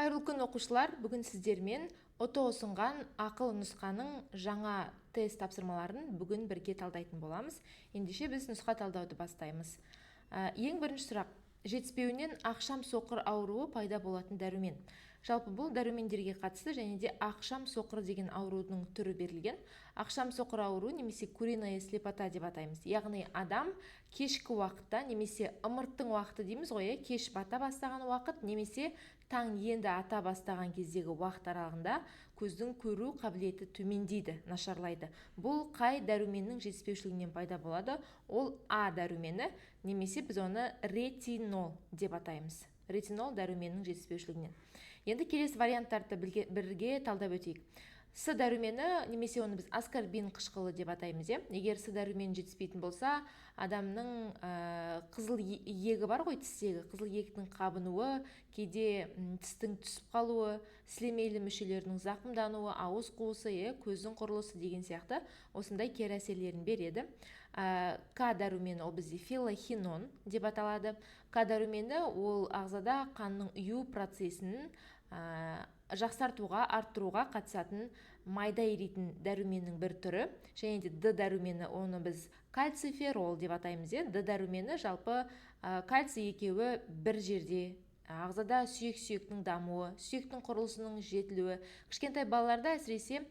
Қайырлы күн оқушылар, бүгін сіздермен ото ұсынған ақыл нұсқаның жаңа тест тапсырмаларын бүгін бірге талдайтын боламыз. Ендеше біз нұсқа талдауды бастаймыз. Ең бірінші сұрақ: жетіспеуінен ақшам соқыр ауруы пайда болатын дәрумен. Жалпы бұл дәрумендерге қатысты және де ақшам соқыр деген аурудың түрі берілген. Ақшам соқыр ауруы немесе куриная слепота деп атаймыз. Яғни адам кешкі уақытта немесе ымырттың уақыты дейміз ғой, кеш бата бастаған уақыт немесе таң енді ата бастаған кездегі уақыт аралығында көздің көру қабілеті төмендейді, нашарлайды. Бұл қай дәруменнің жетіспеушілігінен пайда болады? Ол А дәрумені, немесе біз оны ретинол деп атаймыз. Ретинол дәруменінің жетіспеушілігінен. Енді келесі варианттарды бірге талдап өтейік. С дәрумені, немесе оны біз аскорбин қышқылы деп атаймыз. Егер С дәрумені жетіспейтін болса, адамның қызыл егі бар ғой, тістегі қызыл ектің қабынуы, кейде тістің түсіп қалуы, сілемейлі мүшелерінің зақымдануы, ауыз қуысы, көздің құрылысы деген сияқты осындай кері әсерлерін береді. К дәрумені ол бізде филохинон деп аталады. К дәрумені ол ағзада қанның ұю процесін жақсартуға, арттыруға қатысатын майда еритін дәруменнің бір түрі. Және де Д дәрумені, оны біз кальциферол деп атаймыз. Д дәрумені жалпы кальций екеуі бір жерде. Ағзада сүйек-сүйектің дамуы, сүйектің құрылысының жетілуі, кішкентай балаларда әсіресе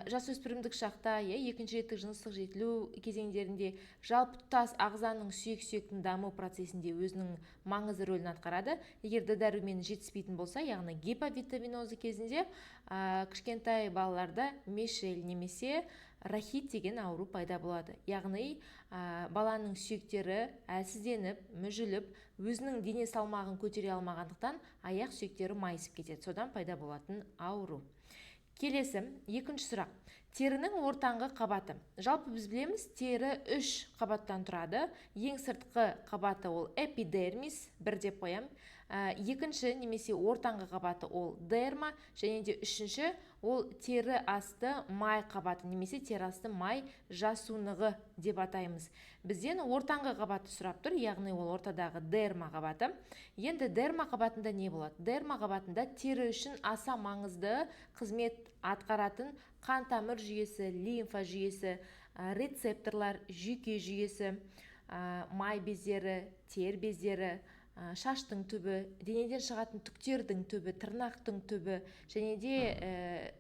жасөспірімдік шақта, екінші реттік жыныстық жетілу кезеңдерінде жалпы тұтас ағзаның сүйек-сүйектің даму процесінде өзінің маңызды рөлін атқарады. Егер Д дәрумені жетіспейтін болса, яғни гиповитаминозы кезінде кішкентай балаларда мешел немесе рахит деген ауру пайда болады. Яғни баланың сүйектері әлсізденіп, мүжіліп, өзінің дене салмағын көтере алмағандықтан аяқ сүйектері майысып кетеді. Содан пайда болатын ауру. Келесі, екінші сұрақ: терінің ортаңғы қабаты. Жалпы біз білеміз, тері 3 қабаттан тұрады. Ең сыртқы қабаты ол эпидермис, бір деп қоям. Екінші немесе ортаңғы қабаты ол дерма, және де үшінші ол тері асты май қабаты, немесе тері асты май жасуынығы деп атаймыз. Бізден ортаңғы қабаты сұрап тұр, яғни ол ортадағы дерма қабаты. Енді дерма қабатында не болады? Дерма қабатында тері үшін аса маңызды қызмет атқаратын қан тамыр жүйесі, лимфа жүйесі, рецепторлар, жүйке жүйесі, май бездері, тер бездері, шаштың түбі, денеден шығатын түктердің түбі, тырнақтың түбі, және де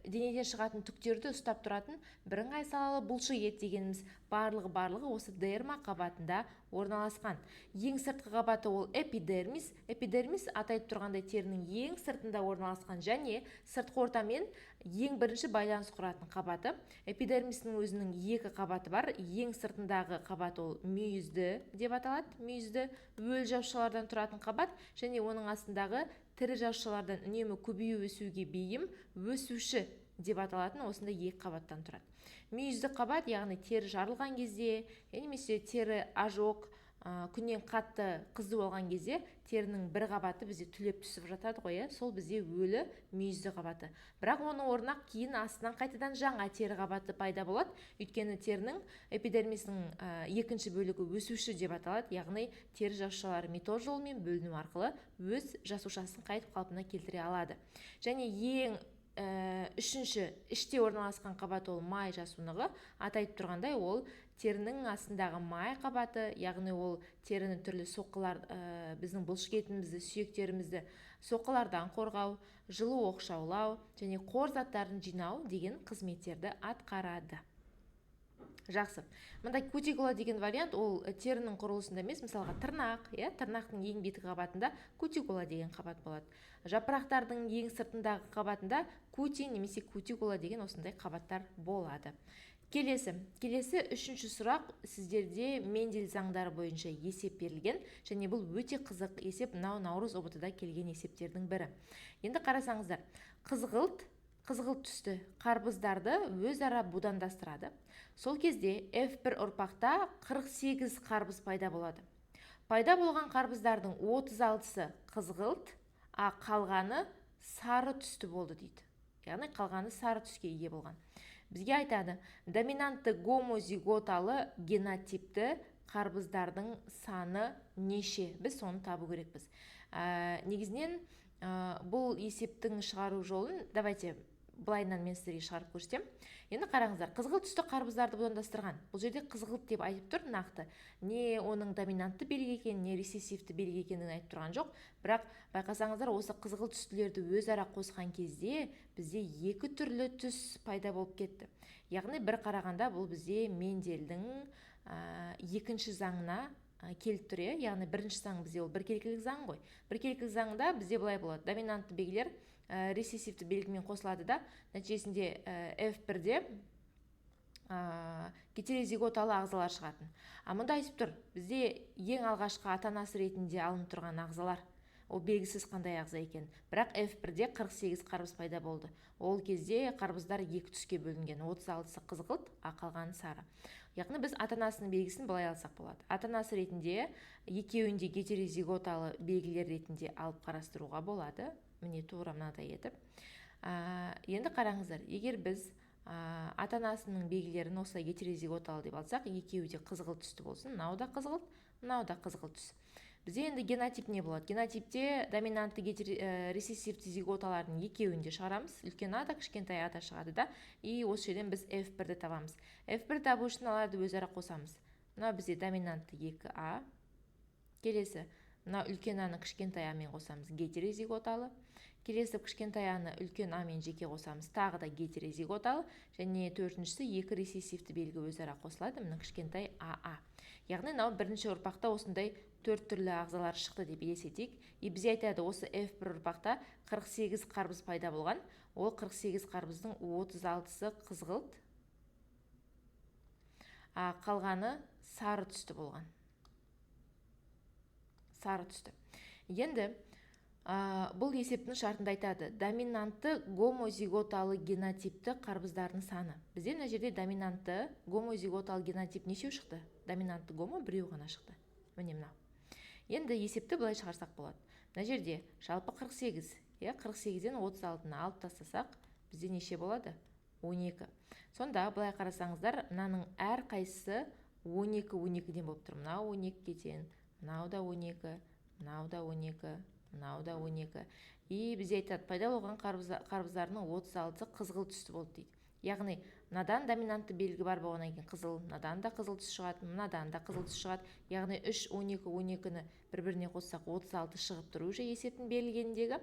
денеден шығатын түктерді ұстап тұратын бірыңғай салалы бұлшық ет дегеніміз барлығы осы дерма қабатында орналасқан. Ең сыртқы қабаты ол эпидермис. Эпидермис атайып тұрғандай терінің ең сыртында орналасқан және сыртқы ортамен ең бірінші байланыс құратын қабаты. Эпидермистің өзінің екі қабаты бар. Ең сыртындағы қабат ол мүйізді деп аталады. Мүйізді өл жасушалардан тұратын қабат, және оның астындағы тірі жасушалардан үнемі көбею өсуге бейім өсуші деп аталатын осындай екі қабаттан тұрады. Мүйізді қабат, яғни тері жарылған кезде, немесе тері ожог, күннен қатты қызу болған кезде терінің бір қабаты бізде түлеп түсіп жатады ғой, сол бізде өлі мүйізді қабаты. Бірақ оның орнына кейін астынан қайтадан жаңа тері қабаты пайда болады. Өйткені терінің эпидермисінің екінші бөлігі өсуші деп аталады, яғни тері жасушалары митоз жолымен бөліну арқылы өз жасушасын қайтып қалпына келтіре алады. Және ең үшінші іште орналасқан қабат ол май жасуынығы. Атайып тұрғандай, ол терінің астындағы май қабаты, яғни ол теріні түрлі соққылар, біздің бұлшық етімізді, сүйектерімізді соққылардан қорғау, жылу оқшаулау және қор заттарын жинау деген қызметтерді атқарады. Жақсы. Мында кутикула деген вариант ол терінің құрылысында емес, мысалға тырнақ, тырнақтың ең беткі қабатында кутикула деген қабат болады. Жапырақтардың ең сыртындағы қабатында кути немесе кутикула деген осындай қабаттар болады. Келесі үшінші сұрақ сіздерде Мендель заңдары бойынша есеп берілген, және бұл өте қызық есеп, наурыз ұбт-да келген есептердің бірі. Енді қарасаңыздар, қызғылт түсті қарбыздарды өзара будандастырады. Сол кезде F1 ұрпақта 48 қарбыз пайда болады. Пайда болған қарбыздардың 36-сы қызғылт, қалғаны сары түсті болды дейді. Яғни қалғаны сары түске ие болған. Бізге айтады, доминантты гомозиготалы генотипті қарбыздардың саны неше? Біз соны табу керекпіз. Негізінен Бұл есептің шығару жолын давайте былайынан мен сіздерге шығарып көрсетем. Енді қараңыздар, қызғылт түсті қарбыздарды будандастырған. Бұл жерде қызғылт деп айтып тұр нақты. Не оның доминантты белгі екенін, не рецессивті белгі екенін айтып тұрған жоқ. Бірақ байқасаңыздар, осы қызғылт түстілерді өзара қосқан кезде бізде екі түрлі түс пайда болып кетті. Яғни бір қарағанда бұл бізде Мендельдің екінші заңына келіп тұр. Яғни бірінші заң бізде ол біркелкілік заң ғой. Біркелкілік заңында бізде былай болады: доминантты белгілер рецессивті белгімен қосылады да, нәтижесінде F1-де гетерозиготалы ағзалар шығатын. Мұнда айтып тұр, бізде ең алғашқы ата-анасы ретінде алынып тұрған ағзалар, ол белгісіз қандай ағза екен. Бірақ F1-де 48 қарбыз пайда болды. Ол кезде қарбыздар екі түске бөлінген. 36-сы қызғылт, қалғаны сары. Яғни біз ата-анасының белгісін былай алсақ болады: ата-анасы ретінде екеуінде гетерозиготалы белгілер ретінде алып қарастыруға болады. Міне тура мынадай етіп. Енді қараңыздар, егер біз ата-анасының белгілерін осылай гетерозиготалы деп алсақ, екеуі де қызғылт түсті болсын, мынау да қызғылт, мынау да қызғылт түс. Бізде енді генотип не болады? Генотипте доминантты рецессивті зиготалардың екеуінде шығарамыз. Үлкен А да кішкентай А да шығады да, и осы жерден біз F1-ді табамыз. F1 табу үшін аларды өзара қосамыз. Мына бізде доминантты 2А, келесі мына үлкен А-ны кішкентай А-мен қосамыз, гетерозиготалы. Келесі кішкентай А-ны үлкен А-мен жеке қосамыз, тағы да гетерозиготалы. Және төртіншісі екі рецессивті белгі өзара қосылады, мына кішкентай АА. Яғни мынау бірінші ұрпақта осындай төрт түрлі ағзалар шықты деп елестетейік. И бізде айтады, осы F1 ұрпақта 48 қарбыз пайда болған. Ол 48 қарбыздың 36-сы қызғылт, қалғаны сары түсті болған. Сары түсті. Енді бұл есептің шартында айтады: доминантты гомозиготалы генотипті қарбыздардың саны. Бізде мына жерде доминантты гомозиготалы генотип нешеу шықты? Доминантты гомо біреу ғана шықты. Міне мынау. Енді есепті былай шығарсақ болады. Мына жерде жалпы 48, 48-ден 36-ны алып тастасақ, бізде неше болады? 12. Сонда былай қарасаңыздар, мынаның әр қайсысы 12-12-ден болып тұр. Мынау 12-ге тең, мынау да 12, мынау да 12, мынау да 12. И бізде айтады, пайда болған қарбыздарының 36-сы қызғылт түсті болды дейді. Яғни мынадан доминантты белгі бар болғаннан кейін қызыл, мынадан да қызыл түс шығады, мынадан да қызыл түс шығады. Яғни 3, 12, 12-ні бір-біріне қоссақ 36 шығып тұр уже есептің берілгеніндегі.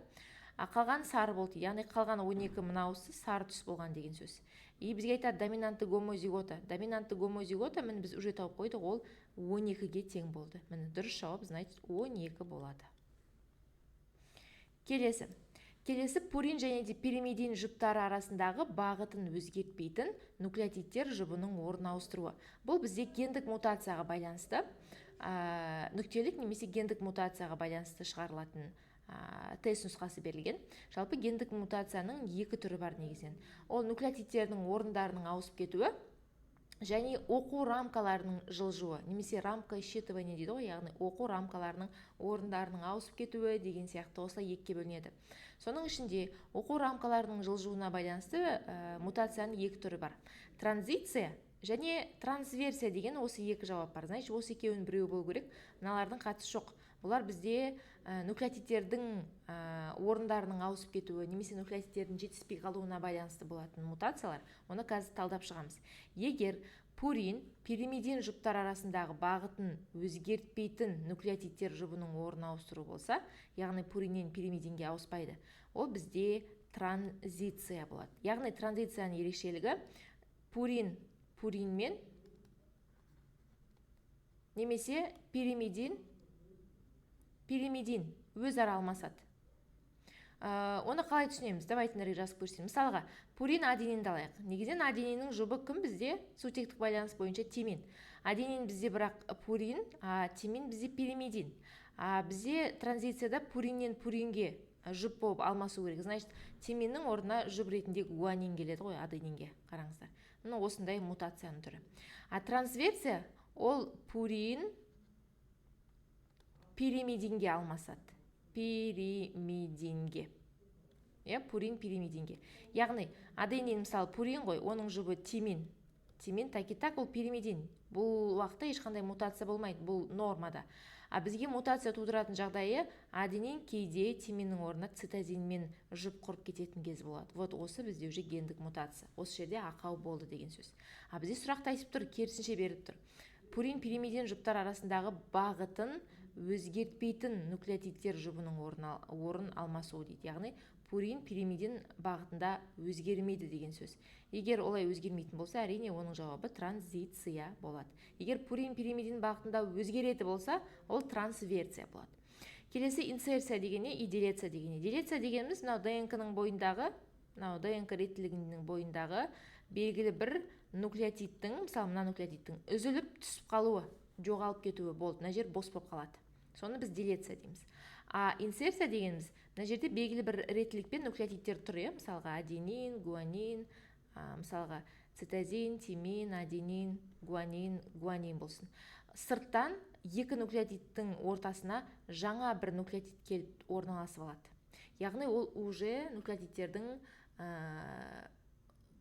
Қалған сары болды. Яғни қалған 12 мынаусы сары түс болған деген сөз. И бізге айтады доминантты гомозигота. Доминантты гомозигота міне біз уже тауып қойдық, ол 12-ге тең болды. Міне дұрыс жауап, значит 12 болады. Келесі пурин және де пиримидин жұптары арасындағы бағытын өзгертпейтін нуклеотидтер жұбының орнын ауыстыруы. Бұл бізде гендік мутацияға байланысты, нүктелік немесе гендік мутацияға байланысты шығарылатын тест нұсқасы берілген. Жалпы гендік мутацияның екі түрі бар негізінен. Ол нуклеотидтердің орындарының ауысып кетуі және оқу рамкаларының жылжуы, немесе рамка считывания дейді ғой, яғни оқу рамкаларының орындарының ауысып кетуі деген сияқты осылай екіге бөлінеді. Соның ішінде оқу рамкаларының жылжуына байланысты мутацияның екі түрі бар: транзиция және трансверсия деген осы екі жауап бар. Значит, осы екеуінің біреуі болу керек. Мыналардың қатысы жоқ. Бұлар бізде нуклеотидтердің орындарының ауысып кетуі немесе нуклеотидтердің жетіспей қалуына байланысты болатын мутациялар. Оны қазір талдап шығамыз. Егер пурин пиримидин жұптар арасындағы бағытын өзгертпейтін нуклеотидтер жұбының орнын ауыстыру болса, яғни пуриннен пиримидинге ауыспайды, ол бізде транзиция болады. Яғни транзицияның ерекшелігі пуринмен немесе пиримидин өзара алмасады. Оны қалай түсінеміз? Давайте жазып көрсетейін. Мысалға, пурин аденинді алайық. Негізінен адениннің жұбы кім бізде? Сутектік байланыс бойынша тимин. Аденин бізде бірақ пурин, тимин бізде пиримидин. Бізде транзицияда пуриннен пуринге жұп болып алмасу керек. Значит, тиминнің орнына жұп ретінде гуанин келеді ғой аденинге. Қараңыздар. Мұны осындай мутацияның түрі. Трансверсия ол пурин пиримидинге алмасады. Пиримидинге. Пурин пиримидинге. Яғни аденин мысалы пурин ғой, оның жұбы тимин. Тимин так ол пиримидин. Бұл уақытта ешқандай мутация болмайды, бұл нормада. Бізге мутация тудыратын жағдайы аденин кейде тиминнің орнына цитозинмен жұп құрып кететін кез болады. Вот осы бізде уже гендік мутация. Осы жерде ақау болды деген сөз. Бізде сұрақта айтып тұр, керісінше беріп тұр. Пурин пиримидин жұптар арасындағы бағытын өзгертпейтін нуклеотидтер жұбының орын алмасуы дейді. Яғни пурин пиримидин бағытында өзгермейді деген сөз. Егер олай өзгермейтін болса, әрине оның жауабы транзиция болады. Егер пурин пиримидин бағытында өзгереті болса, ол трансверсия болады. Келесі инсерция дегенне и делеция дегенне. Делеция дегеніміз мынау ДНК-ның бойындағы, мынау ДНК реттілігінің бойындағы белгілі бір нуклеотидтің, мысалы мына нуклеотидтің үзіліп түсіп қалуы, жоғалып кетуі болды. Мына жер бос болып қалады. Соны біз делеция дейміз. Инсерция дегеніміз, мына жерде белгілі бір реттілікпен нуклеотидтер тұр, мысалға аденин, гуанин, мысалға цитозин, тимин, аденин, гуанин болсын. Сырттан екі нуклеотидтің ортасына жаңа бір нуклеотид келіп орналасып алады. Яғни ол уже нуклеотидтердің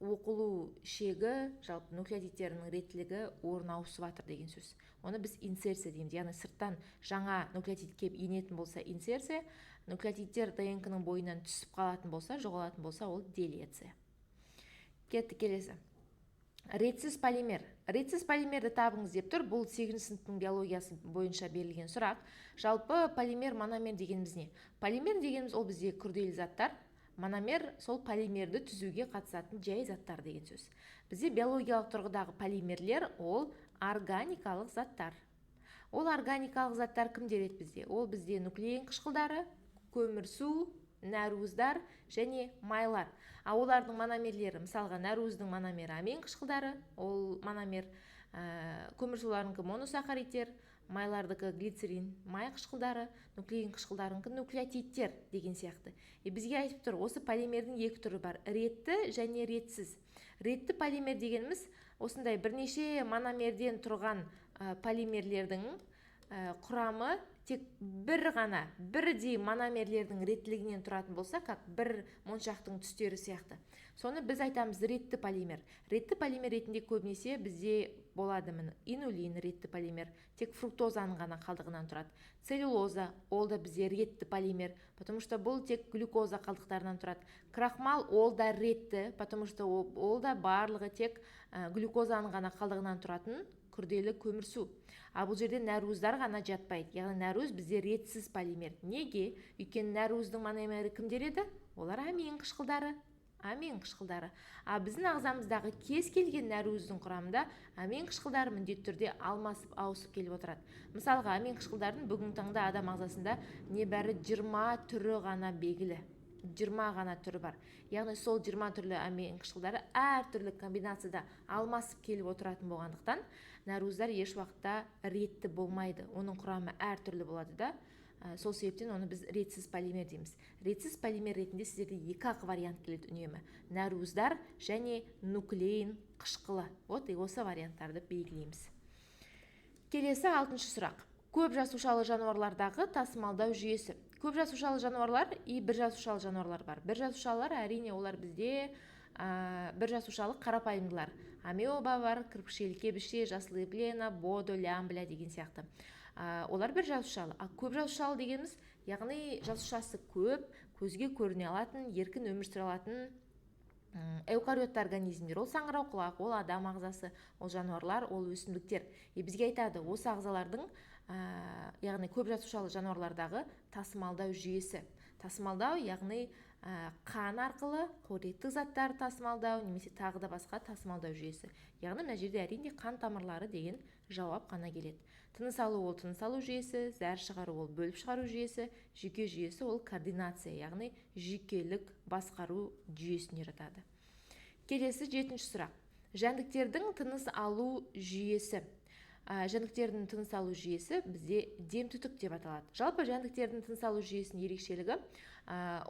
оқылу шегі, жалпы нуклеотидтерінің реттілігі орын ауысып жатыр деген сөз. Оны біз инсерция дейміз. Яғни сырттан жаңа нуклеотид келіп енетін болса инсерция, нуклеотидтер ДНК-ның бойынан түсіп қалатын болса, жоғалатын болса, ол делеция. Кетті келесі. Ретсіз полимер. Ретсіз полимерді табыңыз деп тұр. Бұл 8 сыныптың биологиясы бойынша берілген сұрақ. Жалпы полимер, мономер дегеніміз не? Полимер дегеніміз ол бізде күрделі заттар. Мономер сол полимерді түзуге қатысатын жай заттар деген сөз. Бізде биологиялық тұрғыдағы полимерлер ол органикалық заттар. Ол органикалық заттар кімдер еді бізде? Ол бізде нуклеин қышқылдары, көмірсу, нәруыздар және майлар. Олардың мономерлері, мысалға нәруыздың мономері амин қышқылдары, ол мономер, көмірсуларыңқы моносахаридтер, майлардығы глицерин, май қышқылдары, нуклеин қышқылдарыңқы нуклеотидтер деген сияқты. Бізге айтып тұр, осы полимердің екі түрі бар, ретті және ретсіз. Ретті полимер дегеніміз осындай бірнеше мономерден тұрған полимерлердің құрамы тек бір ғана, бірдей мономерлердің реттілігінен тұратын болса, как бір моншақтың түстері сияқты. Соны біз айтамыз ретті полимер. Ретті полимер ретінде көбінесе бізде болады инулин ретті полимер, тек фруктозаның ғана қалдығынан тұрады. Целлюлоза, ол да бізде ретті полимер, потому что бұл тек глюкоза қалдықтарынан тұрады. Крахмал, ол да ретті, потому что ол да барлығы тек глюкозаның ғана қалдығынан тұратын күрделі көмірсу. Бұл жерде нәруыздар ғана жатпайды. Яғни нәруыз бізде ретсіз полимер. Неге? Өйткені нәруыздың мономері кімдер еді? Олар амин қышқылдары. Біздің ағзамыздағы кез келген нәруыздың құрамында амин қышқылдары міндетті түрде алмасып ауысып келіп отырады. Мысалға, амин қышқылдардың бүгінгі таңда адам ағзасында небәрі 20 түрі ғана белгілі. 20 ғана түрі бар. Яғни сол 20 түрлі амин қышқылдары әртүрлі комбинацияда алмасып келіп отыратын болғандықтан, нәруыздар еш уақытта ретті болмайды. Оның құрамы әртүрлі болады да. Сол себептен оны біз ретсіз полимер дейміз. Ретсіз полимер ретінде сіздерде екі ақ вариант келеді үнемі. Нәруыздар және нуклеин қышқылы. Осы варианттарды белгілейміз. Келесі 6-шы сұрақ. Көп жасушалы жануарлардағы тасымалдау жүйесі. Көп жасушалы жануарлар и бір жасушалы жануарлар бар. Бір жасушалылар әрине олар бізде бір жасушалы қарапайымдылар. Амеоба бар, кірпікшелі кебіше, жасыл евглена, бодо, лямбля деген сияқты. Олар бір жасушалы. Көп жасушалы дегеніміз, яғни жасушасы көп, көзге көріне алатын, еркін өмір сүре алатын эукариотты организмдер. Ол саңырауқұлақ, ол адам ағзасы, ол жануарлар, ол өсімдіктер. Бізге айтады, осы ағзалардың яғни көп жасушалы жануарлардағы тасымалдау жүйесі. Тасымалдау, яғни қан арқылы қоректік заттар тасымалдау, немесе тағы да басқа тасымалдау жүйесі. Яғни мына жерде әрине қан тамырлары деген жауап қана келеді. Тыныс алу ол тыныс алу жүйесі, зәр шығару ол бөліп шығару жүйесі, жүйке жүйесі ол координация, яғни жүйкелік басқару жүйесіне жатады. Келесі 7-ші сұрақ. Жәндіктердің тыныс алу жүйесі. Жәндіктердің тыныс алу жүйесі бізде демтүтік деп аталады. Жалпы жәндіктердің тыныс алу жүйесінің ерекшелігі,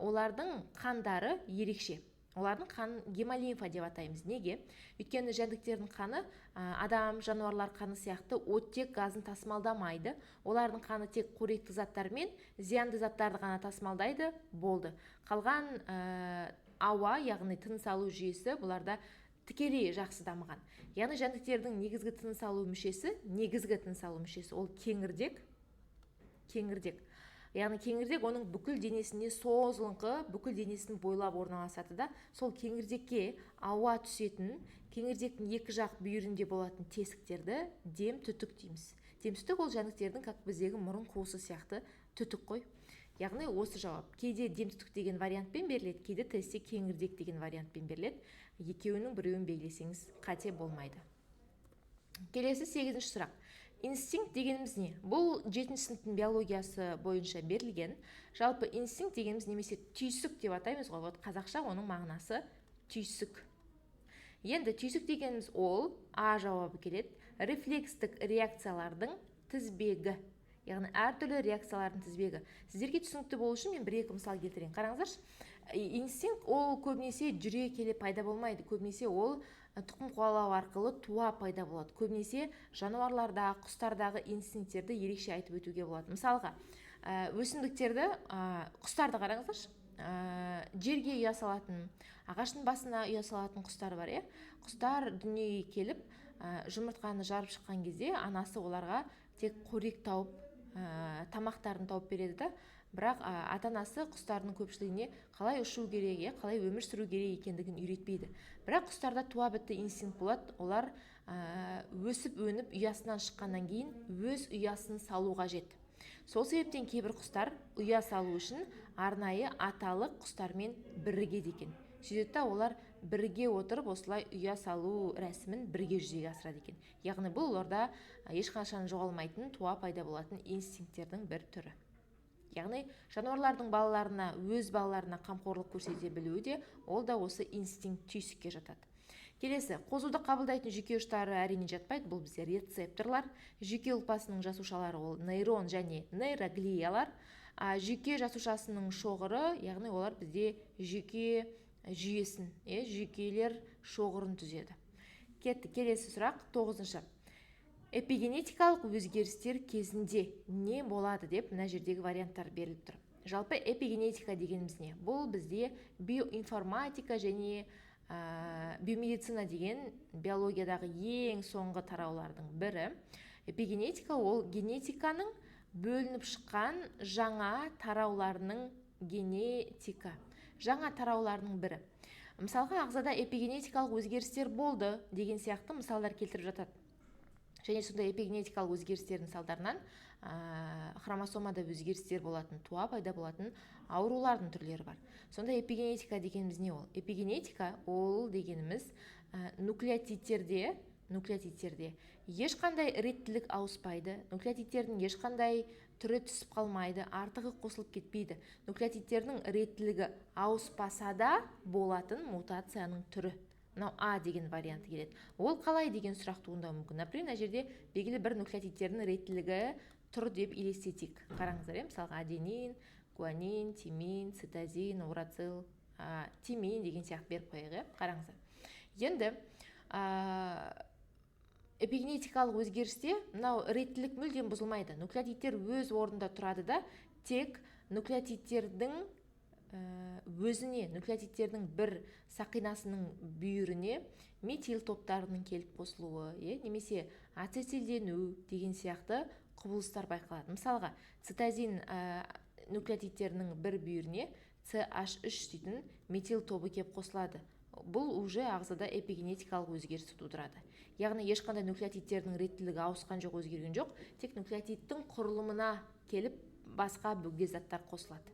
олардың қандары ерекше. Олардың қанын гемолимфа деп атаймыз. Неге? Өйткені жәндіктердің қаны адам, жануарлар қаны сияқты оттек газын тасымалдамайды. Олардың қаны тек қоректі заттар мен зиянды заттарды ғана тасымалдайды, болды. Қалған ауа, яғни тыныс алу жүйесі бұларда тікелей жақсы дамыған. Яғни жәндіктердің негізгі тыныс алу мүшесі ол кеңірдек, кеңірдек. Яғни кеңірдек оның бүкіл денесіне созылыңқы, бүкіл денесін бойлап орналасады да, сол кеңірдекке ауа түсетін, кеңірдектің екі жақ бүйірінде болатын тесіктерді дем түтік дейміз. Дем түтік ол жәндіктердің как біздегі мұрын қуысы сияқты түтік қой. Яғни осы жауап кейде дем түтік деген вариантпен беріледі, кейде тестте кеңірдек деген вариантпен беріледі. Екеуінің біреуін белгілесеңіз қате болмайды. Келесі 8-ші сұрақ. Инстинкт дегеніміз не? Бұл 7-ші сыныптың биологиясы бойынша берілген. Жалпы инстинкт дегеніміз немесе түйсік деп атаймыз ғой. Вот қазақша оның мағынасы түйсік. Енді түйсік дегеніміз ол А жауабы келеді. Рефлекстік реакциялардың тізбегі. Яғни әртүрлі реакциялардың тізбегі. Сіздерге түсінікті болу үшін мен 1-2 мысал келтірейін. Қараңыздаршы. Инстинкт ол көбінесе жүре келе пайда болмайды. Көбінесе ол тұқым қуалау арқылы туа пайда болады. Көбінесе жануарларда, құстардағы инстинкттерді ерекше айтып өтуге болады. Мысалға, өсімдіктерді, құстарды қараңыздаршы. Жерге ұя салатын, ағаштың басына ұя салатын құстар бар, Құстар дүниеге келіп, жұмыртқаны жарып шыққан кезде анасы оларға тек қорек тауып, тамақтарын тауып береді да, бірақ ата-анасы құстардың көпшілігіне қалай ұшу керек, қалай өмір сүру керек екендігін үйретпейді. Бірақ құстарда туа бітті инстинкт болады. Олар өсіп өніп ұясынан шыққаннан кейін өз ұясын салу қажет. Сол себептен кейбір құстар ұя салу үшін арнайы аталық құстармен бірігеді екен. Сөйтеді олар бірге отырып осылай ұя салу рәсімін бірге жүзеге асырады екен. Яғни бұл оларда ешқашан жоғалмайтын, туа пайда болатын инстинкттердің бір түрі. Яғни жануарлардың балаларына, өз балаларына қамқорлық көрсете білуі де, ол да осы инстинкт түйсікке жатады. Келесі, қозуды қабылдайтын жүйке ұштары әрине жатпайды, бұл бізде рецепторлар. Жүйке ұлпасының жасушалары ол нейрон және нейроглиялар. Жүйке жасушасының шоғыры, яғни олар бізде жүйке жүйесін, жүйкелер шоғырын түзеді. Келесі сұрақ 9-шы. Эпигенетикалық өзгерістер кезінде не болады деп мына жердегі варианттар беріліп тұр. Жалпы эпигенетика дегеніміз не? Бұл бізде биоинформатика және биомедицина деген биологиядағы ең соңғы тараулардың бірі. Эпигенетика ол генетиканың бөлініп шыққан жаңа тарауларының генетика. Жаңа тарауларының бірі. Мысалға, ағзада эпигенетикалық өзгерістер болды деген сияқты мысалдар келтіріп жатады. Және сондай эпигенетикалық өзгерістердің салдарынан хромосомада өзгерістер болатын, туа пайда болатын аурулардың түрлері бар. Сонда эпигенетика дегеніміз не ол? Эпигенетика ол дегеніміз нуклеотидтерде ешқандай реттілік ауыспайды, нуклеотидтердің ешқандай түрі түсіп қалмайды, артығы қосылып кетпейді. Нуклеотидтердің реттілігі ауыспаса да болатын мутацияның түрі. Мынау А деген варианты келеді. Ол қалай деген сұрақ туындауы мүмкін. Например, мына жерде белгілі бір нуклеотидтердің реттілігі тұр деп елестетейік. Қараңыздар, мысалға аденин, гуанин, тимин, цитозин, урацил, тимин деген сияқты беріп қояйық. Қараңыздар. Енді эпигенетикалық өзгерісте мынау реттілік мүлдем бұзылмайды. Нуклеотидтер өз орнында тұрады да, тек нуклеотидтердің өзіне, нуклеотидтердің бір сақинасының бүйіріне метил топтарының келіп қосылуы, немесе ацетилдену деген сияқты құбылыстар байқалады. Мысалға, цитозин нуклеотидтерінің бір бүйіріне CH3 дейтін метил тобы келіп қосылады. Бұл уже ағзада эпигенетикалық өзгерісті тудырады. Яғни ешқандай нуклеотидтердің реттілігі ауысқан жоқ, өзгерген жоқ, тек нуклеотидтің құрылымына келіп басқа бөгде заттар қосылады.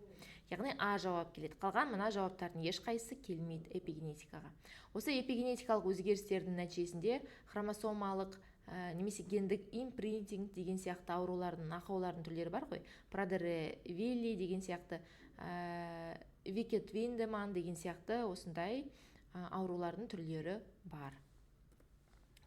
Яғни А жауап келеді. Қалған мына жауаптардың ешқайсысы келмейді эпигенетикаға. Осы эпигенетикалық өзгерістердің нәтижесінде хромосомалық немесе гендік импринтинг деген сияқты аурулардың, ақаулардың түрлері бар ғой. Прадер-Вилли деген сияқты, Викет-Виндеман деген сияқты осындай аурулардың түрлері бар.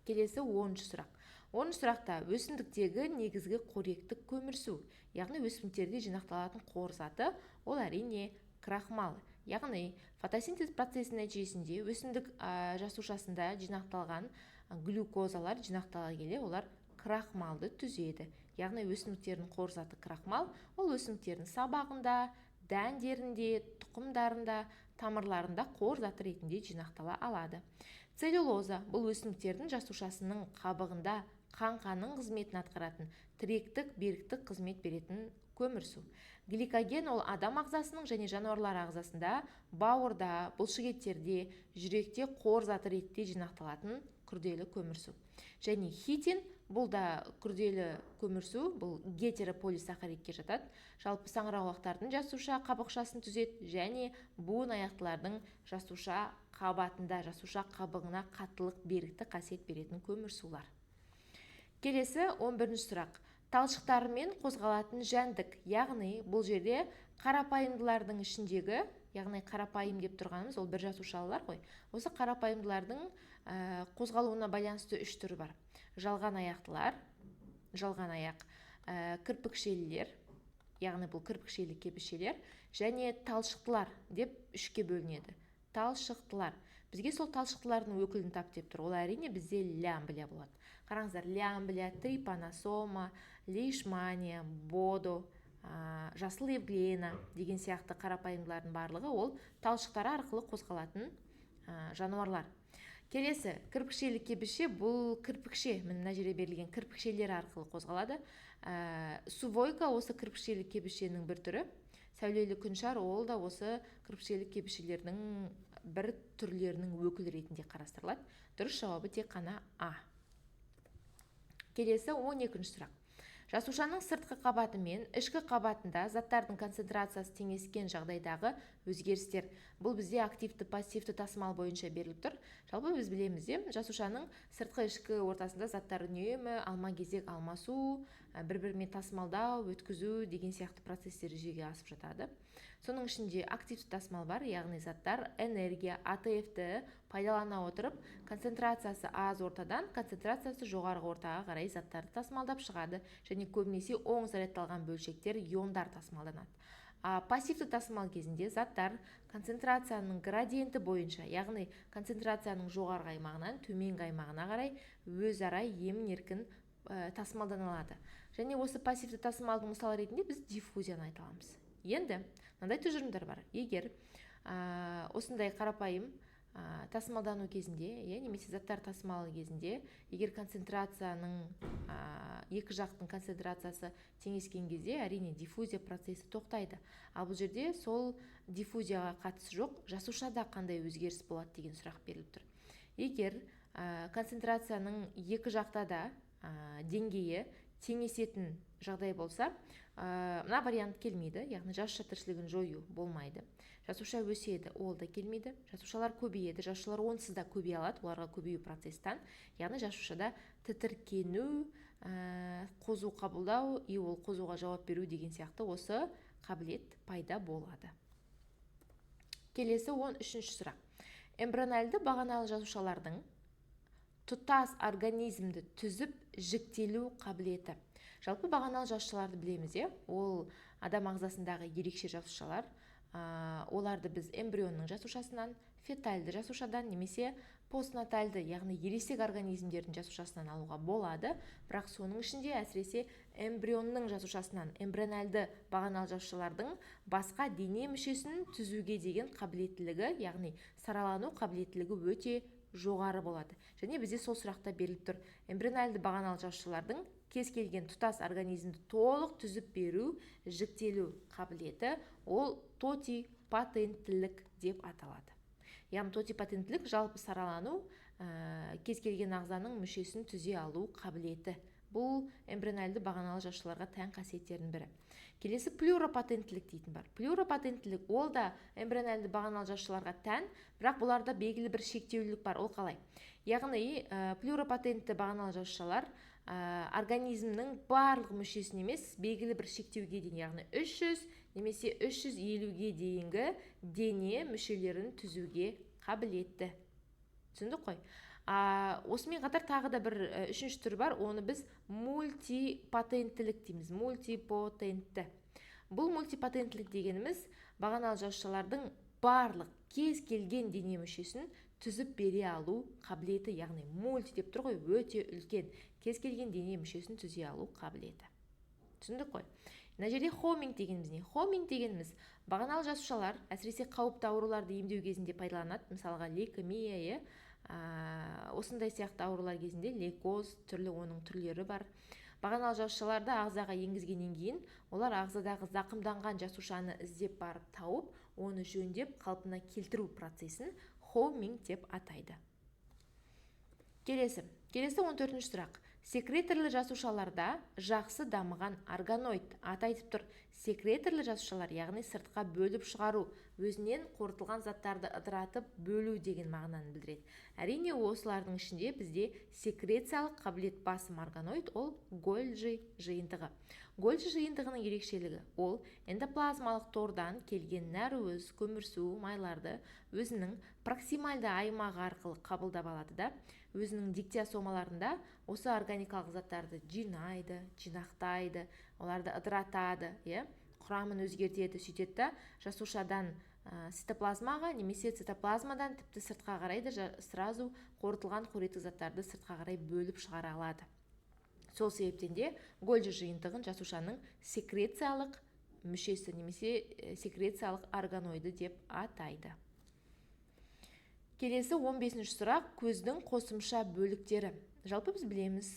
Келесі 10-шы сұрақ. 10-шы сұрақта өсімдіктегі негізгі қоректік көмірсу, яғни өсімдіктерде жинақталатын қор заты, ол әрине крахмал. Яғни фотосинтез процесінің нәтижесінде өсімдік жасушасында жинақталған глюкозалар жинақтала келе олар крахмалды түзеді. Яғни өсімдіктердің қор заты крахмал, ол өсімдіктердің сабағында, дәндерінде, тұқымдарында, тамырларында қор заты ретінде жинақтала алады. Целлюлоза бұл өсімдіктердің жасушасының қабығында қаңқаның қызметін атқаратын тіректік, беріктік қызмет беретін көмірсу. Гликоген ол адам ағзасының және жануарлар ағзасында, бауырда, бұлшықеттерде, жүректе қор заты ретінде жинақталатын күрделі көмірсу. Және хитин бұл да күрделі көмірсу, бұл гетерополисахаридке жатады. Жалпы саңырауқұлақтардың жасуша қабықшасын түзеді және буын аяқтылардың жасуша қабатында, жасуша қабығына қаттылық, беріктік қасиет беретін көмірсулар. Келесі 11-ші сұрақ. Талшықтармен қозғалатын жәндік, яғни бұл жерде қарапайымдылардың ішіндегі, яғни қарапайым деп тұрғанымыз ол бір жасушалылар ғой. Осы қарапайымдылардың қозғалуына байланысты үш түрі бар. Жалған аяқтылар, жалған аяқ, кірпікшелілер, яғни бұл кірпікшелі кебішелер, және талшықтылар деп үшке бөлінеді. Талшықтылар. Бізге сол талшықтылардың өкілін тап деп тұр. Ол әрине бізде лямблия болады. Қараңыздар, лямблия, трипаносома, лейшмания, бодо, жасыл евглена деген сияқты қарапайымдылардың барлығы ол талшықтары арқылы қозғалатын жануарлар. Келесі, кірпікшелі кебіше, бұл кірпікше, мына жерде берілген кірпікшелер арқылы қозғалады. Сувойка осы кірпікшелі кебішенің бір түрі. Сәулелі күншар ол да осы кірпікшелі кебішелердің бір түрлерінің өкілі ретінде қарастырылады. Дұрыс жауабы тек қана А. Келесі 12-ші сұрақ. Жасушаның сыртқы қабаты мен ішкі қабатында заттардың концентрациясы теңескен жағдайдағы өзгерістер. Бұл бізде активті, пассивті тасымал бойынша беріліп тұр. Жалпы біз білеміз де, жасушаның сыртқы ішкі ортасында заттар үнемі алма-кезек алмасу, бір-бірімен тасымалдау, өткізу деген сияқты процестер жүзеге асып жатады. Соның ішінде активті тасымал бар, яғни заттар энергия, АТФ-ті пайдалана отырып, концентрациясы аз ортадан концентрациясы жоғарғы ортаға қарай заттарды тасымалдап шығады, және көбінесе оң зарядталған бөлшектер иондар тасымалданады. Пассивті тасымал кезінде заттар концентрацияның градиенті бойынша, яғни концентрацияның жоғарғы аймағынан төменгі аймағына қарай өзара емін-еркін тасымалданады. Және осы пассивті тасымалдың мысалы ретінде біз диффузияны айта аламыз. Енді мынандай тұжырымдар бар. Егер осындай қарапайым тасымалдану кезінде, немесе заттар тасымалы кезінде, егер концентрацияның екі жақтың концентрациясы теңескен кезде, әрине диффузия процесі тоқтайды. Ал бұл жерде сол диффузияға қатысы жоқ, жасушада қандай өзгеріс болады деген сұрақ беріліп тұр. Егер концентрацияның екі жақта да деңгейі теңесетін жағдай болса, мына вариант келмейді, яғни жасуша тіршілігін жою болмайды. Жасуша өседі, ол да келмейді. Жасушалар көбейеді, жасушалар онсыз да көбейе алады, оларға көбею процестан. Яғни жасушада тітіркену, қозу қабылдау, ол қозуға жауап беру деген сияқты осы қабілет пайда болады. Келесі 13-ші сұрақ. Эмбриональды бағаналы жасушалардың тұтас организмді түзіп жіктелу қабілеті. Жалпы бағаналы жасушаларды білеміз, ол адам ағзасындағы ерекше жасушалар. Оларды біз эмбрионның жасушасынан, фетальды жасушадан немесе постнатальды, яғни ересек организмдердің жасушасынан алуға болады. Бірақ соның ішінде әсіресе эмбрионның жасушасынан, эмбриональды бағаналы жасушалардың басқа дене мүшесін түзуге деген қабілеттілігі, яғни саралану қабілеттілігі өте жоғары болады. Және бізде сол сұрақта беріліп тұр. Эмбриональды бағаналы жасушалардың кез келген тұтас организмді толық түзіп беру, жіктелу қабілеті, ол тотипатенттілік деп аталады. Яғни тотипатенттілік жалпы саралану, кез келген ағзаның мүшесін түзе алу қабілеті. Бұл эмбриональды бағаналы жасушаларға тән қасиеттердің бірі. Келесі плюропатенттілік дейтін бар. Плюропатенттілік ол да эмбриональды бағаналы жасушаларға тән, бірақ бұларда белгілі бір шектеулілік бар. Ол қалай? Яғни плюропатентті бағаналы жасушалар организмнің барлық мүшесін емес, белгілі бір шектеуге дейін, яғни 300 немесе 350-ге дейінгі дене мүшелерін түзуге қабілетті. Түсіндік қой? Осымен қатар тағы да бір үшінші түрі бар, оны біз мультипатенттілік дейміз, мультипотентті. Бұл мультипатенттілік дегеніміз бағаналы жасушалардың барлық кез келген дене мүшесін түзіп бере алу қабілеті, яғни мульти деп тұр ғой, өте үлкен, кез келген дене мүшесін түзе алу қабілеті. Түсіндік қой? Мына жерде хоминг дегеніміз не? Хоминг дегеніміз бағаналы жасушалар әсіресе қауіпті ауруларды емдеу кезінде пайдаланады, мысалға лейкемия, осындай сияқты аурулар кезінде лейкоз, түрлі оның түрлері бар. Бағаналы жасушаларды ағзаға енгізгеннен кейін олар ағзадағы зақымданған жасушаны іздеп барып тауып, оны жөндеп қалпына келтіру процесін хоуминг деп атайды. Келесі 14-ші сұрақ. Секреторлы жасушаларда жақсы дамыған органоид. Аты айтып тұр, секреторлы жасушалар, яғни сыртқа бөліп шығару, өзінен қорытылған заттарды ыдыратып бөлу деген мағынаны білдіреді. Әрине, осылардың ішінде бізде секрециялық қабілет басым органоид, ол Гольджи жиынтығы. Гольджи жиынтығының ерекшелігі ол эндоплазмалық тордан келген нәруыз, көмірсу, майларды өзінің проксимальды аймағы арқылы қабылдап алады да, өзінің диктиосомаларында осы органикалық заттарды жинайды, жинақтайды, оларды ыдыратады, құрамын өзгертеді, сөйтеді да жасушадан цитоплазмаға немесе цитоплазмадан тіпті сыртқа қарай да сразу қорытылған қоректік заттарды сыртқа қарай бөліп шығара алады. Сол себептен де Гольджи жиынтығын жасушаның секрециялық мүшесі немесе секрециялық органоиды деп атайды. Келесі 15-ші сұрақ, көздің қосымша бөліктері. Жалпы біз білеміз,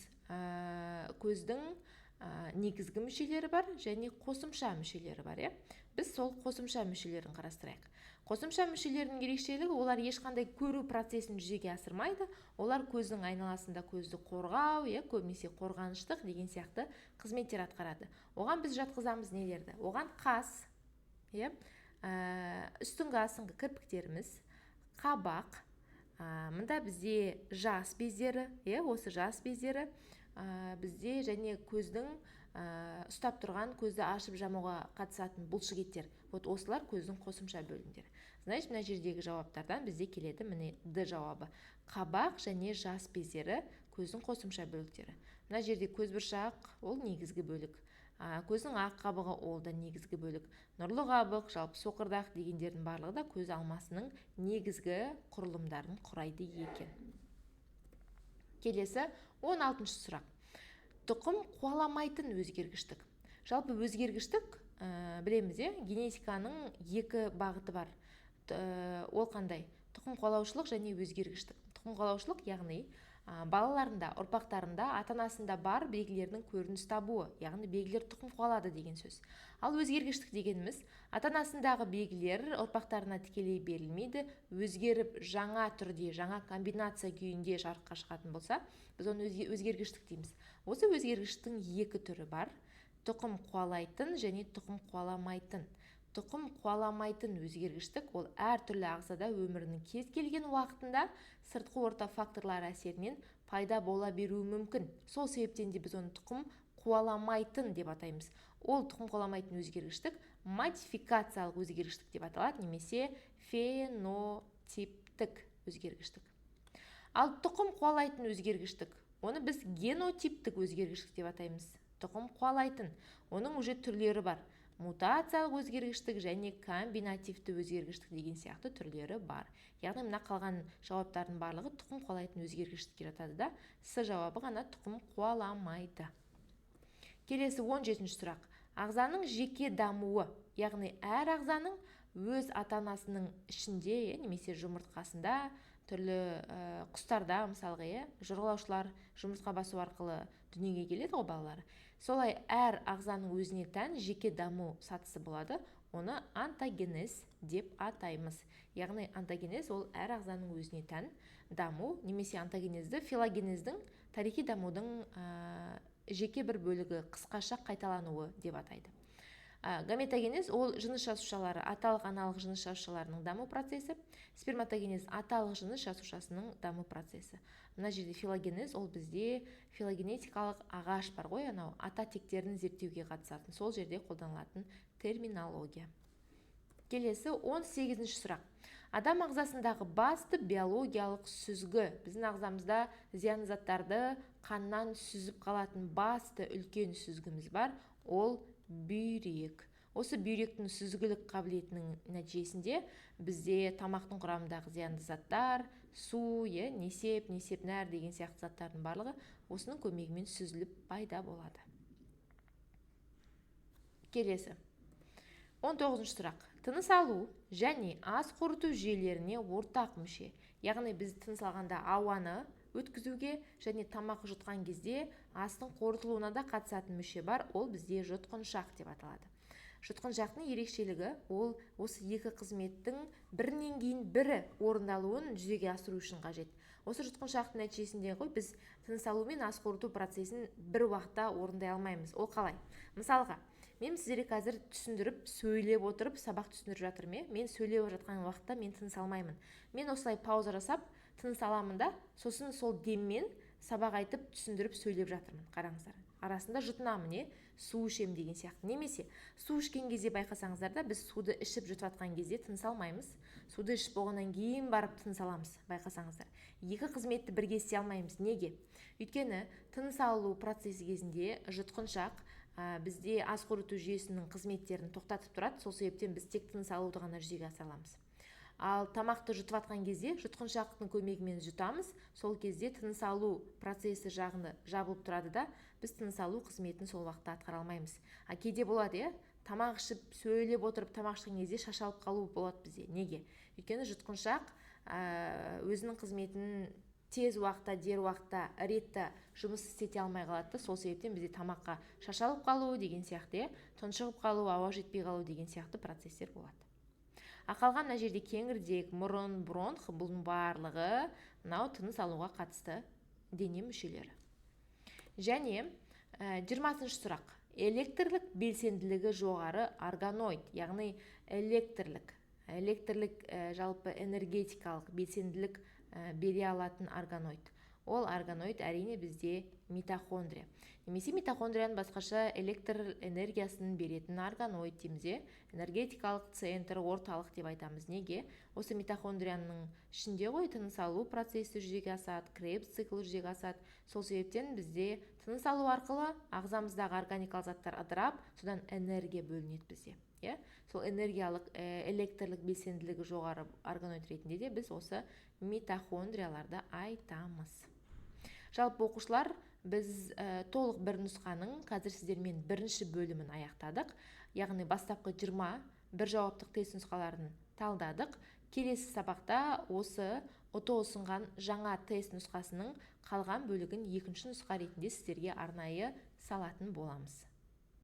көздің негізгі мүшелері бар және қосымша мүшелері бар. Біз сол қосымша мүшелерін қарастырайық. Қосымша мүшелерінің ерекшелігі, олар ешқандай көру процесін жүзеге асырмайды. Олар көздің айналасында көзді қорғау, көбінесе қорғаныштық деген сияқты қызметтер атқарады. Оған біз жатқызамыз нелерді? Оған қас, үстіңгі астыңғы кірпіктеріміз, қабақ, мында бізде жас бездері, осы жас бездері бізде және көздің ұстап тұрған көзді ашып жамауға қатысатын бұлшықеттер. Осылар көздің қосымша бөлімдері. Значит, мына жердегі жауаптардан бізде келеді міне Д жауабы. Қабақ және жас бездері көздің қосымша бөліктері. Мына жерде көзбұршақ, ол негізгі бөлік. Көздің ақ қабығы, ол да негізгі бөлік. Нұрлы қабық, жалпы соқырдақ дегендердің барлығы да көз алмасының негізгі құрылымдарын құрайды екен. Келесі 16-ші сұрақ. Тұқым қуаламайтын өзгергіштік. Жалпы өзгергіштік, білеміз, генетиканың екі бағыты бар. Ол қандай? Тұқым қуалаушылық және өзгергіштік. Тұқым қуалаушылық, яғни балаларында, ұрпақтарында ата-анасында бар белгілердің көрініс табуы, яғни белгілер тұқым қуалады деген сөз. Ал өзгергіштік дегеніміз, ата-анасындағы белгілер ұрпақтарына тікелей берілмейді, өзгеріп жаңа түрде, жаңа комбинация күйінде жарыққа шығатын болса, біз оны өзгергіштік дейміз. Осы өзгергіштіктің екі түрі бар: тұқым қуалайтын және тұқым қуаламайтын. Тұқым қуаламайтын өзгергіштік ол әртүрлі ағзада өмірінің кез келген уақытында сыртқы орта факторлар әсерінен пайда бола беруі мүмкін. Сол себептен де біз оны тұқым қуаламайтын деп атаймыз. Ол тұқым қуаламайтын өзгергіштік модификациялық өзгергіштік деп аталады, немесе фенотиптік өзгергіштік. Ал тұқым қуалайтын өзгергіштік, оны біз генотиптік өзгергіштік деп атаймыз. Тұқым қуалайтын, оның уже түрлері бар. Мутациялық өзгергіштік және комбинативті өзгергіштік деген сияқты түрлері бар. Яғни мына қалған жауаптардың барлығы тұқым қуалайтын өзгергіштікке жатады да, С жауабы ғана тұқым қуаламайды. Келесі 17-ші сұрақ. Ағзаның жеке дамуы, яғни әр ағзаның өз ата-анасының ішінде, немесе жұмыртқасында, түрлі құстарда, мысалға, жорғалаушылар жұмыртқа басу арқылы дүниеге келеді ғой балалары. Солай әр ағзаның өзіне тән жеке даму сатысы болады. Оны онтогенез деп атаймыз. Яғни онтогенез ол әр ағзаның өзіне тән даму, немесе онтогенезді филогенездің тарихи дамудың жеке бір бөлігі, қысқаша қайталануы деп атайды. Гаметогенез ол жыныс жасушалары, аталық аналық жыныс жасушаларының даму процесі. Сперматогенез аталық жыныс жасушасының даму процесі. Мына жерде филогенез ол бізде филогенетикалық ағаш бар ғой, анау ата тектерін зерттеуге қатысатын, сол жерде қолданылатын терминология. Келесі 18-ші сұрақ. Адам ағзасындағы басты биологиялық сүзгі. Біздің ағзамызда зиян заттарды қаннан сүзіп қалатын басты үлкен сүзгіміз бар, ол бүйрек. Осы бүйректің сүзгілік қабілетінің нәтижесінде бізде тамақтың құрамындағы зиянды заттар, су, несеп, нәр деген сияқты заттардың барлығы осының көмегімен сүзіліп пайда болады. Келесі 19-ші сұрақ. Тыныс алу және ас қорыту жүйелеріне ортақ мүше. Яғни біз тыныс алғанда ауаны өткізуге және тамақ жұтқан кезде астың қорытылуына да қатысатын мүше бар, ол бізде жұтқыншақ деп аталады. Жұтқыншақтың ерекшелігі ол осы екі қызметтің бірінен кейін бірі орындалуын жүзеге асыру үшін қажет. Осы жұтқыншақтың нәтижесінде біз тыныс алу мен ас қорыту процесін бір уақытта орындай алмаймыз. Ол қалай? Мысалға, мен сіздерге қазір түсіндіріп, сөйлеп отырып сабақ түсіндіріп жатырмын. Мен сөйлеп жатқан уақытта мен тыныс алмаймын. Мен осылай пауза жасап тыныс аламын да, сосын сол деммен сабақ айтып, түсіндіріп, сөйлеп жатырмын. Қараңыздар. Арасында жұтынамын, су ішем деген сияқты. Немесе су ішкен кезде байқасаңыздар да, біз суды ішіп жұтып жатқан кезде тыныс алмаймыз. Суды ішіп болғаннан кейін барып тыныс аламыз, байқасаңыздар. Екі қызметті бірге істей алмаймыз. Неге? Өйткені тыныс алу процесі кезінде жұтқыншақ бізде ас қорыту жүйесінің қызметтерін тоқтатып тұрады. Сол себептен біз тек тыныс алуды ғана жүзеге асыра аламыз. Ал тамақты жұтып жатқан кезде жұтқыншақтың көмегімен жұтамыз. Сол кезде тыныс алу процесі жағында жабылып тұрады да, біз тыныс алу қызметін сол уақытта атқара алмаймыз. Кейде болады, тамақ ішіп сөйлеп отырып тамақ ішкен кезде шашалып қалу болады бізде. Неге? Өйткені жұтқыншақ өзінің қызметін тез уақытта, дер уақытта, ретті жұмыс істете алмай қалады. Сол себептен бізде тамаққа шашалып қалу деген сияқты, тұншығып қалу, ауа жетпей қалу деген сияқты процестер болады. Қалған мына жерде кеңірдек, мұрын, бронх, бұның барлығы мынау тыныс алуға қатысты дене мүшелері. Және 20-шы сұрақ. Электрлік белсенділігі жоғары органоид, яғни электрлік жалпы энергетикалық белсенділік бере алатын органоид. Ол органоид әрине бізде митохондрия. Немесе митохондрияның басқаша электр энергиясын беретін органоид дейміз. Энергетикалық центр, орталық деп айтамыз. Неге? Осы митохондрияның ішінде тыныс алу процесі жүзеге асады, Кребс циклы жүзеге асады. Сол себептен бізде тыныс алу арқылы ағзамыздағы органикалық заттар ыдырап, содан энергия бөлінеді бізде. Сол энергиялық электрлік белсенділігі жоғары органоид ретінде де біз осы митохондрияларды айтамыз. Жалпы оқушылар, біз толық бір нұсқаның қазір сіздермен бірінші бөлімін аяқтадық. Яғни бастапқы 20 бір жауаптық тест нұсқаларын талдадық. Келесі сабақта осы ОТО ұсынған жаңа тест нұсқасының қалған бөлігін екінші нұсқа ретінде сіздерге арнайы салатын боламыз.